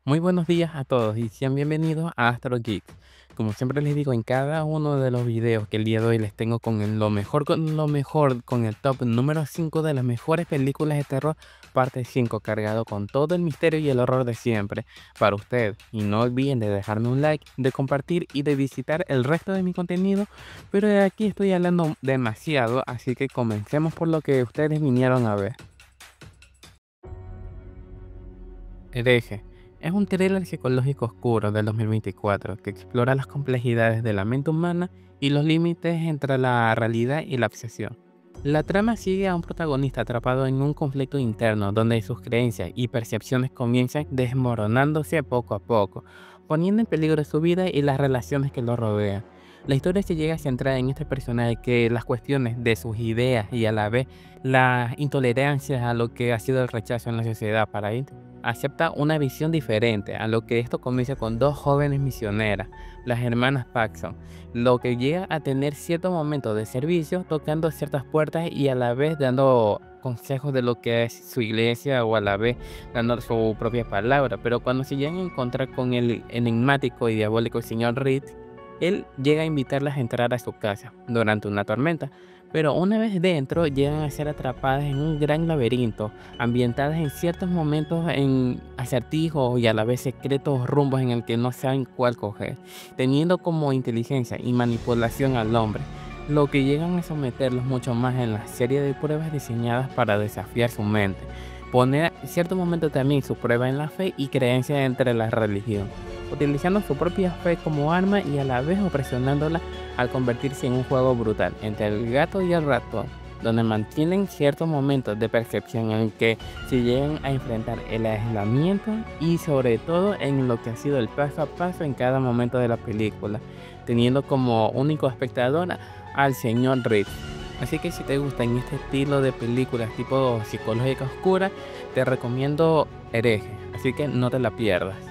Muy buenos días a todos y sean bienvenidos a Astro Geek. Como siempre les digo en cada uno de los videos que el día de hoy les tengo con el top número 5 de las mejores películas de terror, parte 5, cargado con todo el misterio y el horror de siempre para usted. Y no olviden de dejarme un like, de compartir y de visitar el resto de mi contenido, pero de aquí estoy hablando demasiado, así que comencemos por lo que ustedes vinieron a ver. Hereje es un thriller psicológico oscuro del 2024 que explora las complejidades de la mente humana y los límites entre la realidad y la obsesión. La trama sigue a un protagonista atrapado en un conflicto interno donde sus creencias y percepciones comienzan desmoronándose poco a poco, poniendo en peligro su vida y las relaciones que lo rodean. La historia se llega a centrar en este personaje que las cuestiones de sus ideas y a la vez la intolerancia a lo que ha sido el rechazo en la sociedad para él acepta una visión diferente, a lo que esto comienza con dos jóvenes misioneras, las hermanas Paxson, lo que llega a tener ciertos momentos de servicio, tocando ciertas puertas y a la vez dando consejos de lo que es su iglesia o a la vez dando su propia palabra. Pero cuando se llegan a encontrar con el enigmático y diabólico señor Reed, él llega a invitarlas a entrar a su casa durante una tormenta, pero una vez dentro llegan a ser atrapadas en un gran laberinto, ambientadas en ciertos momentos en acertijos y a la vez secretos rumbos en el que no saben cuál coger, teniendo como inteligencia y manipulación al hombre, lo que llegan a someterlos mucho más en la serie de pruebas diseñadas para desafiar su mente, poner en cierto momento también su prueba en la fe y creencia entre la religión, utilizando su propia fe como arma y a la vez opresionándola al convertirse en un juego brutal entre el gato y el ratón, donde mantienen ciertos momentos de percepción en el que se llegan a enfrentar el aislamiento y sobre todo en lo que ha sido el paso a paso en cada momento de la película, teniendo como único espectador al señor Reed. Así que si te gustan este estilo de películas tipo psicológica oscura, te recomiendo Hereje, así que no te la pierdas.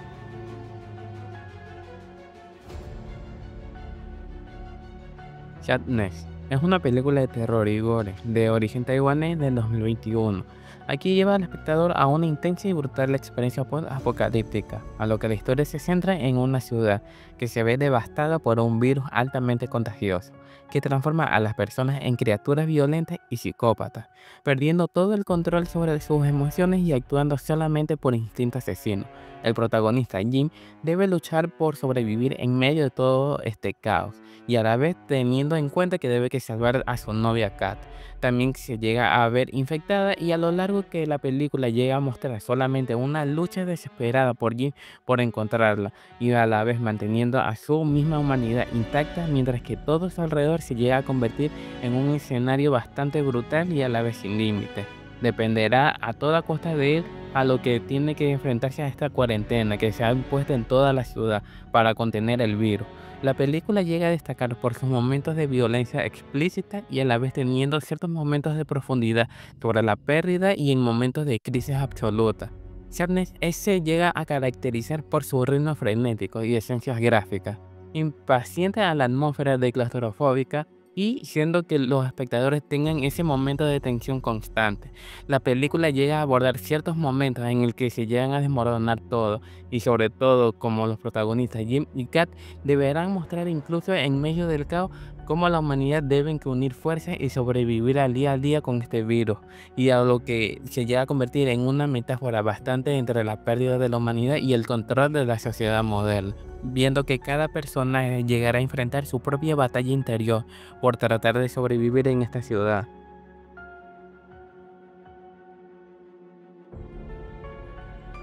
Sadness es una película de terror y gore de origen taiwanés del 2021. Aquí lleva al espectador a una intensa y brutal experiencia apocalíptica, a lo que la historia se centra en una ciudad que se ve devastada por un virus altamente contagioso, que transforma a las personas en criaturas violentas y psicópatas, perdiendo todo el control sobre sus emociones y actuando solamente por instinto asesino. El protagonista, Jim, debe luchar por sobrevivir en medio de todo este caos y a la vez teniendo en cuenta que debe salvar a su novia Kat. También se llega a ver infectada y a lo largo que la película llega a mostrar solamente una lucha desesperada por Jim por encontrarla y a la vez manteniendo a su misma humanidad intacta, mientras que todo su alrededor se llega a convertir en un escenario bastante brutal y a la vez sin límites. Dependerá a toda costa de él a lo que tiene que enfrentarse a esta cuarentena que se ha impuesto en toda la ciudad para contener el virus. La película llega a destacar por sus momentos de violencia explícita y a la vez teniendo ciertos momentos de profundidad sobre la pérdida y en momentos de crisis absoluta. Sadness se llega a caracterizar por su ritmo frenético y esencias gráficas, impaciente a la atmósfera de claustrofóbica y siendo que los espectadores tengan ese momento de tensión constante. La película llega a abordar ciertos momentos en el que se llegan a desmoronar todo y sobre todo como los protagonistas Jim y Kat deberán mostrar incluso en medio del caos cómo la humanidad deben que unir fuerzas y sobrevivir al día con este virus y a lo que se llega a convertir en una metáfora bastante entre la pérdida de la humanidad y el control de la sociedad moderna, viendo que cada personaje llegará a enfrentar su propia batalla interior por tratar de sobrevivir en esta ciudad.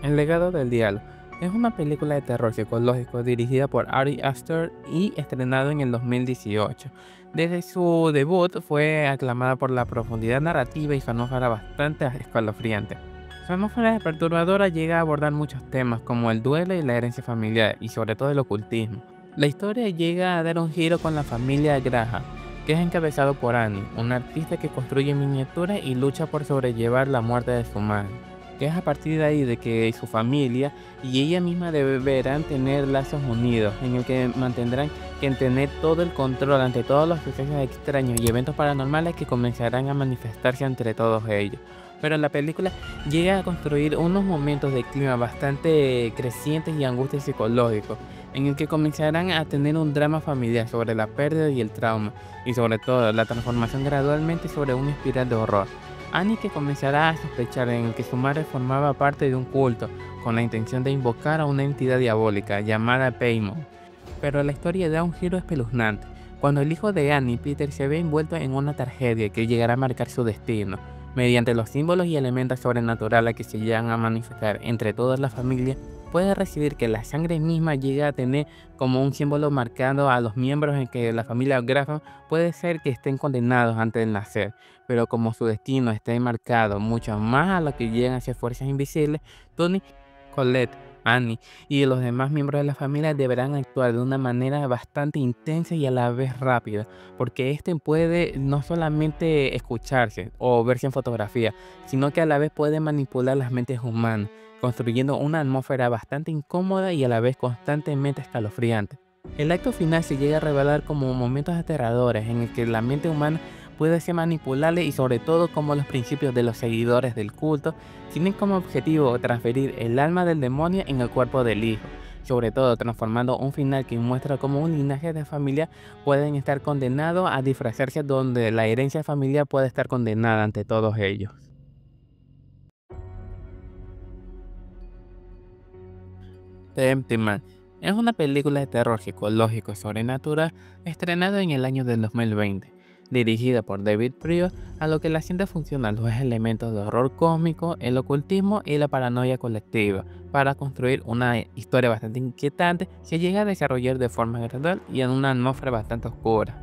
El legado del diablo es una película de terror psicológico dirigida por Ari Aster y estrenado en el 2018. Desde su debut fue aclamada por la profundidad narrativa y su atmósfera bastante escalofriante. Su atmósfera perturbadora llega a abordar muchos temas como el duelo y la herencia familiar y sobre todo el ocultismo. La historia llega a dar un giro con la familia Graham, que es encabezado por Annie, una artista que construye miniaturas y lucha por sobrellevar la muerte de su madre, que es a partir de ahí de que su familia y ella misma deberán tener lazos unidos, en el que mantendrán que tener todo el control ante todos los sucesos extraños y eventos paranormales que comenzarán a manifestarse entre todos ellos, pero la película llega a construir unos momentos de clima bastante crecientes y angustia psicológico, en el que comenzarán a tener un drama familiar sobre la pérdida y el trauma, y sobre todo la transformación gradualmente sobre una espiral de horror. Annie, que comenzará a sospechar en que su madre formaba parte de un culto, con la intención de invocar a una entidad diabólica llamada Paimon. Pero la historia da un giro espeluznante, cuando el hijo de Annie, Peter, se ve envuelto en una tragedia que llegará a marcar su destino. Mediante los símbolos y elementos sobrenaturales que se llegan a manifestar entre toda la familia, puede recibir que la sangre misma llegue a tener como un símbolo marcando a los miembros en que la familia Graham puede ser que estén condenados antes de nacer, pero como su destino está marcado mucho más a lo que llegan a ser fuerzas invisibles, Tony, Colette, Annie y los demás miembros de la familia deberán actuar de una manera bastante intensa y a la vez rápida, porque este puede no solamente escucharse o verse en fotografía, sino que a la vez puede manipular las mentes humanas, construyendo una atmósfera bastante incómoda y a la vez constantemente escalofriante. El acto final se llega a revelar como momentos aterradores en el que la mente humana puede ser manipulable y sobre todo como los principios de los seguidores del culto tienen como objetivo transferir el alma del demonio en el cuerpo del hijo, sobre todo transformando un final que muestra cómo un linaje de familia pueden estar condenados a disfrazarse donde la herencia familiar puede estar condenada ante todos ellos. The Empty Man es una película de terror psicológico sobrenatural estrenada en el año del 2020, dirigida por David Prior, a lo que la cinta funciona los elementos de horror cósmico, el ocultismo y la paranoia colectiva, para construir una historia bastante inquietante que llega a desarrollar de forma gradual y en una atmósfera bastante oscura.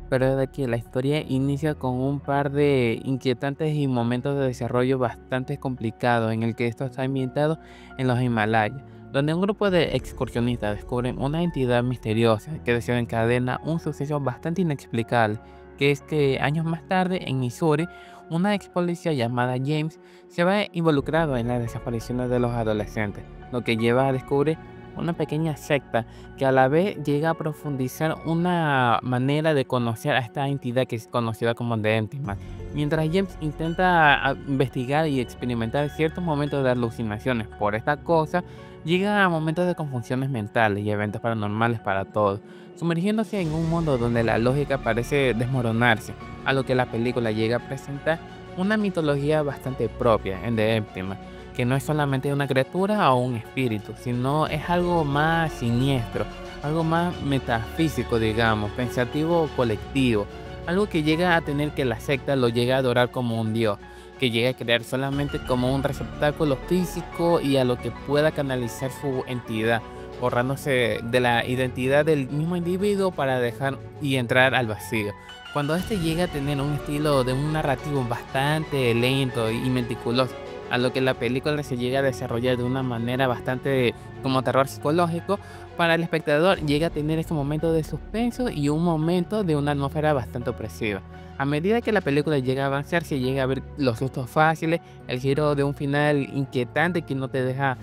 Pero de que la historia inicia con un par de inquietantes y momentos de desarrollo bastante complicados, en el que esto está ambientado en los Himalayas, donde un grupo de excursionistas descubren una entidad misteriosa que desencadena un suceso bastante inexplicable, que es que años más tarde en Missouri, una ex policía llamada James se ve involucrado en las desapariciones de los adolescentes, lo que lleva a descubrir una pequeña secta que a la vez llega a profundizar una manera de conocer a esta entidad que es conocida como The Empty Man. Mientras James intenta investigar y experimentar ciertos momentos de alucinaciones por esta cosa, llega a momentos de confusiones mentales y eventos paranormales para todos, sumergiéndose en un mundo donde la lógica parece desmoronarse, a lo que la película llega a presentar una mitología bastante propia en The Empty Man, que no es solamente una criatura o un espíritu, sino es algo más siniestro, algo más metafísico, digamos, pensativo colectivo, algo que llega a tener que la secta lo llega a adorar como un dios, que llega a crear solamente como un receptáculo físico y a lo que pueda canalizar su entidad, borrándose de la identidad del mismo individuo para dejar y entrar al vacío. Cuando este llega a tener un estilo de un narrativo bastante lento y meticuloso, a lo que la película se llega a desarrollar de una manera bastante como terror psicológico, para el espectador llega a tener ese momento de suspenso y un momento de una atmósfera bastante opresiva. A medida que la película llega a avanzar, se llega a ver los sustos fáciles, el giro de un final inquietante que no te deja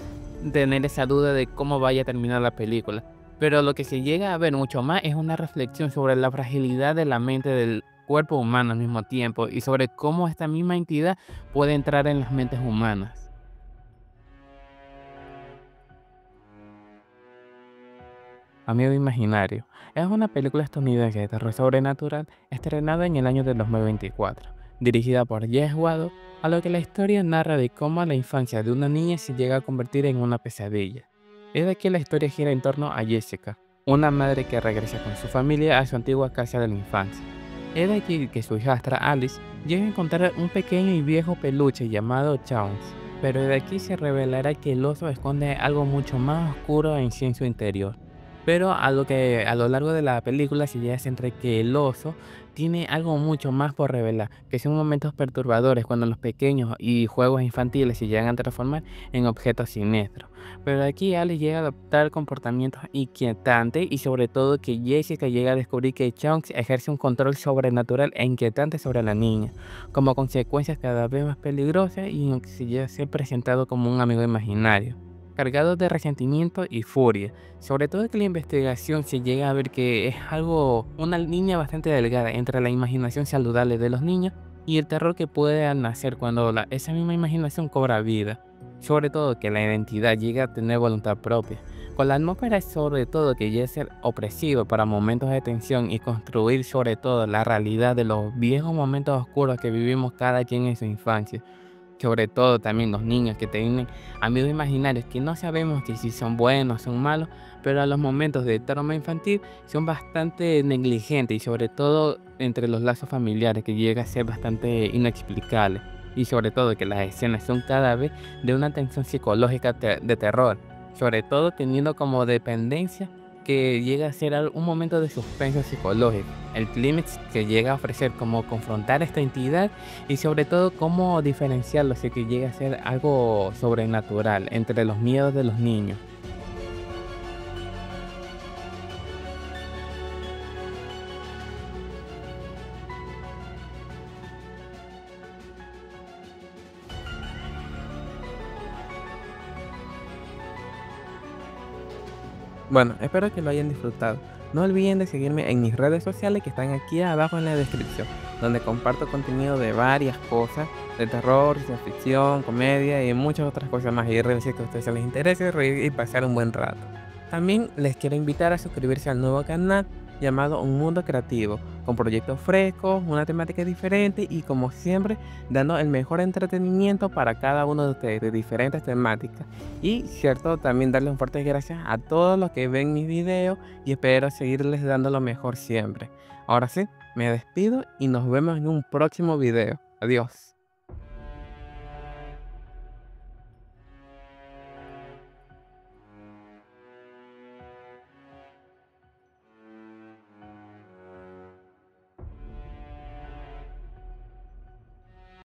tener esa duda de cómo vaya a terminar la película. Pero lo que se llega a ver mucho más es una reflexión sobre la fragilidad de la mente del cuerpo humano al mismo tiempo y sobre cómo esta misma entidad puede entrar en las mentes humanas. Amigo Imaginario es una película estadounidense de terror sobrenatural estrenada en el año de 2024, dirigida por Jess Wado, a lo que la historia narra de cómo la infancia de una niña se llega a convertir en una pesadilla. Es de que la historia gira en torno a Jessica, una madre que regresa con su familia a su antigua casa de la infancia. Es de aquí que su hijastra Alice llega a encontrar un pequeño y viejo peluche llamado Chance, pero de aquí se revelará que el oso esconde algo mucho más oscuro en sí en su interior. Pero a lo que a lo largo de la película se llega a centrar que el oso tiene algo mucho más por revelar, que son momentos perturbadores cuando los pequeños y juegos infantiles se llegan a transformar en objetos siniestros. Pero aquí Alice llega a adoptar comportamientos inquietantes y sobre todo que Jessica llega a descubrir que Chunks ejerce un control sobrenatural e inquietante sobre la niña, como consecuencias cada vez más peligrosas y en que se llega a ser presentado como un amigo imaginario, cargado de resentimiento y furia. Sobre todo que la investigación se llega a ver que es algo, una línea bastante delgada entre la imaginación saludable de los niños y el terror que puede nacer cuando esa misma imaginación cobra vida. Sobre todo que la identidad llegue a tener voluntad propia. Con la atmósfera sobre todo que llegue a ser opresivo para momentos de tensión y construir sobre todo la realidad de los viejos momentos oscuros que vivimos cada quien en su infancia. Sobre todo también los niños que tienen amigos imaginarios que no sabemos que si son buenos o son malos, pero a los momentos de trauma infantil son bastante negligentes y sobre todo entre los lazos familiares que llega a ser bastante inexplicable. Y sobre todo que las escenas son cada vez de una tensión psicológica de terror, sobre todo teniendo como dependencia que llega a ser un momento de suspenso psicológico. El clímax que llega a ofrecer como confrontar esta entidad y sobre todo cómo diferenciarlo si que llega a ser algo sobrenatural entre los miedos de los niños. Bueno, espero que lo hayan disfrutado. No olviden de seguirme en mis redes sociales que están aquí abajo en la descripción, donde comparto contenido de varias cosas, de terror, ciencia ficción, comedia y muchas otras cosas más. Y revisar que a ustedes les interese, reír y pasar un buen rato. También les quiero invitar a suscribirse al nuevo canal llamado Un Mundo Creativo, con proyectos frescos, una temática diferente y como siempre, dando el mejor entretenimiento para cada uno de ustedes de diferentes temáticas. Y cierto, también darle un fuerte gracias a todos los que ven mis videos y espero seguirles dando lo mejor siempre. Ahora sí, me despido y nos vemos en un próximo video. Adiós.